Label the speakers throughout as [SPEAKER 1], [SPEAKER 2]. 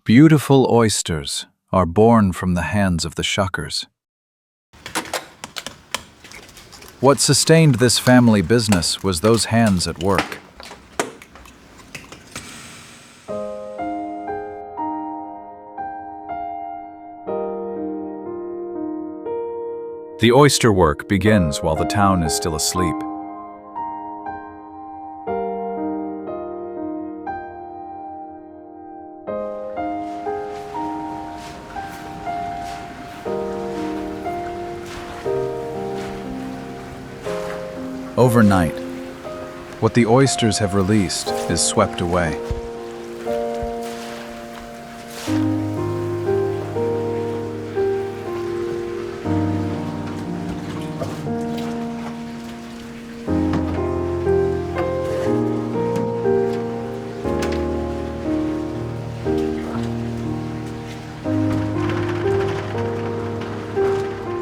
[SPEAKER 1] Beautiful oysters are born from the hands of the shuckers. What sustained this family business was those hands at work. The oyster work begins while the town is still asleep. Overnight, what the oysters have released is swept away.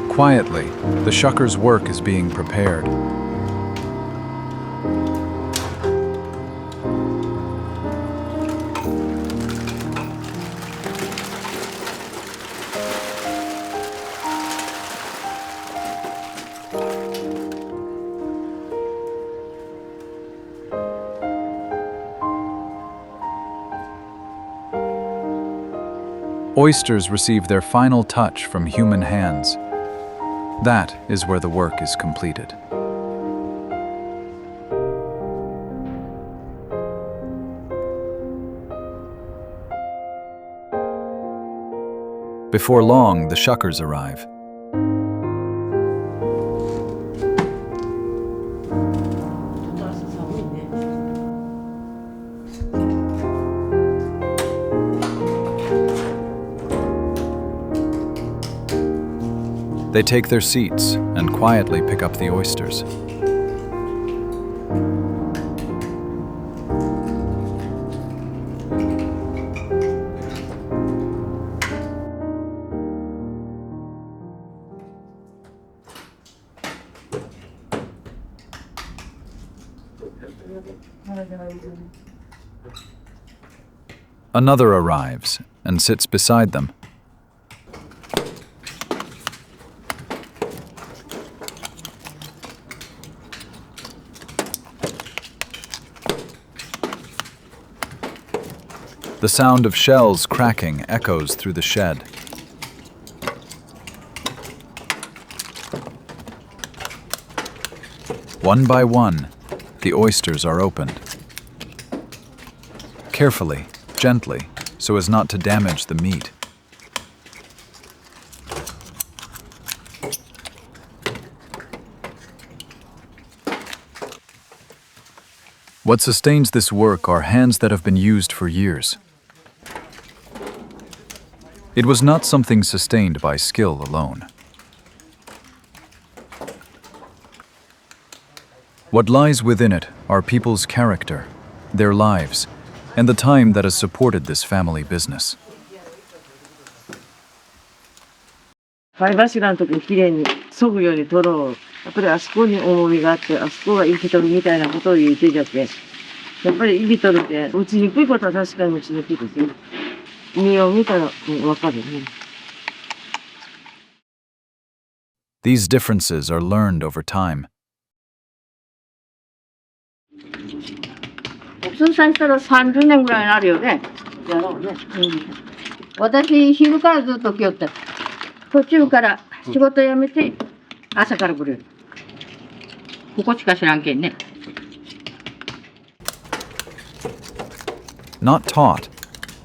[SPEAKER 1] Quietly, the shuckers' work is being prepared. Oysters receive their final touch from human hands. That is where the work is completed. Before long, the shuckers arrive. They take their seats and quietly pick up the oysters. Another arrives and sits beside them. The sound of shells cracking echoes through the shed. One by one, the oysters are opened. Carefully, gently, so as not to damage the meat. What sustains this work are hands that have been used for years. It was not something sustained by skill alone. What lies within it are people's character, their lives, and the time that has supported this family business.
[SPEAKER 2] 貝柱のとこきれいに削ぐように取ろう。やっぱりあそこに重みがあって、あそこが生きとるみたいなことを言ってじゃけ。やっぱり生きとるって打ちにくいことは確かに打ちにくいですよ。身を見たらわかるね。
[SPEAKER 1] These differences are learned over time.
[SPEAKER 3] 通算したら30年ぐらいになるよね。
[SPEAKER 2] やろうね。
[SPEAKER 3] 私、昼からずっと来よって、途中から仕事辞めて、朝から来る。ここしか知らんけんね。
[SPEAKER 1] Not taught,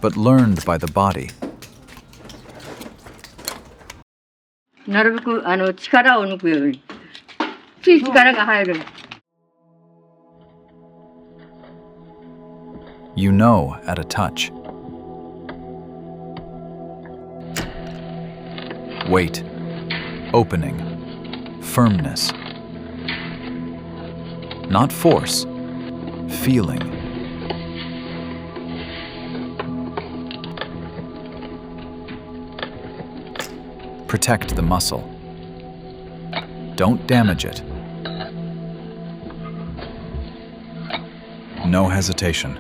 [SPEAKER 1] but learned by the body.
[SPEAKER 3] なるべく力を抜くように。つい力が入る。
[SPEAKER 1] You know at a touch. Weight, opening, firmness. Not force, feeling. Protect the muscle. Don't damage it. No hesitation.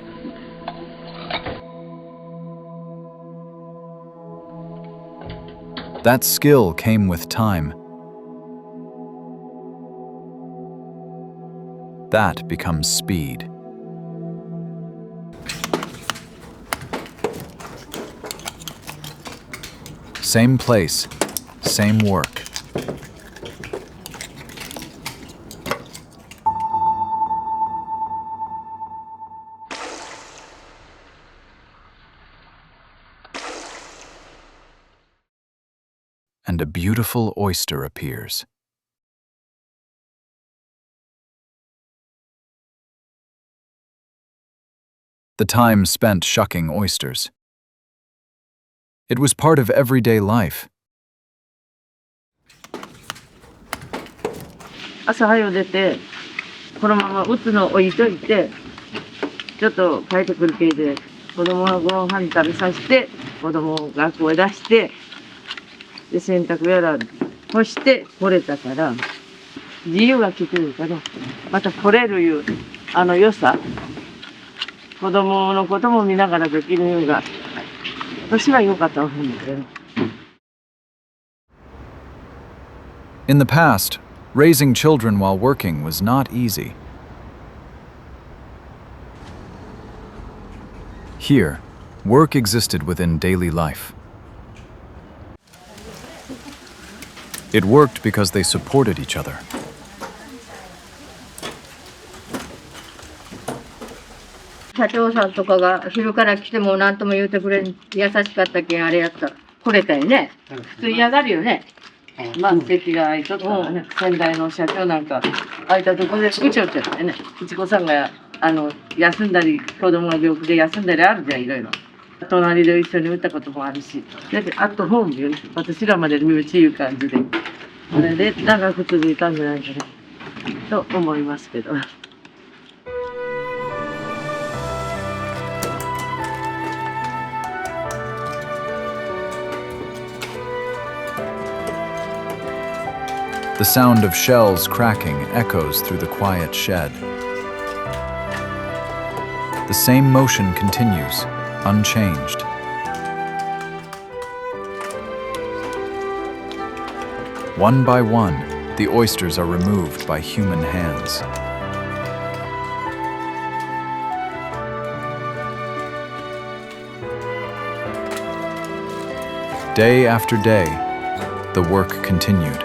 [SPEAKER 1] That skill came with time. That becomes speed. Same place, same work. And a beautiful oyster appears. The time spent shucking oysters. It was part of everyday life.
[SPEAKER 2] 朝早う出て、このまま打つの置いといて、ちょっと帰ってくる系で、子供はご飯食べさせて、子供を学校へ出して、で、洗濯やら干して来れたから、自由が利くるから、また来れるいう、良さ、子供のことも見ながらできるいうが、私は良かったと思うんだけど。
[SPEAKER 1] In the past, raising children while working was not easy. Here, work existed within daily life. It worked because they supported each other.
[SPEAKER 3] 社長さんとかが昼から来ても何とも言うてくれん優しかったけんあれやったら来れたよね。普通嫌がるよね。
[SPEAKER 2] まあ、席が空いとったらね、先代の社長なんか、空いたとこでうちゃうちゃってね、いちこさんが、休んだり、子供が病気で休んだりあるじゃん、いろいろ。隣で一緒に打ったこともあるし、だけど、アットホームより、私らまで身内いう感じで、それで長く続いたんじゃないかな、と思いますけど。
[SPEAKER 1] The sound of shells cracking echoes through the quiet shed. The same motion continues, unchanged. One by one, the oysters are removed by human hands. Day after day, the work continued.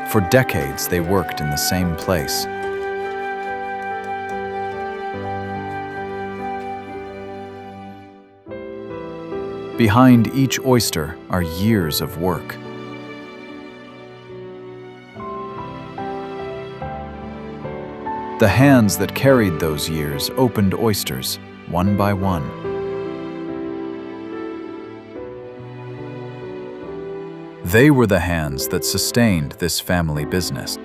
[SPEAKER 1] For decades, they worked in the same place. Behind each oyster are years of work. The hands that carried those years opened oysters, one by one. They were the hands that sustained this family business.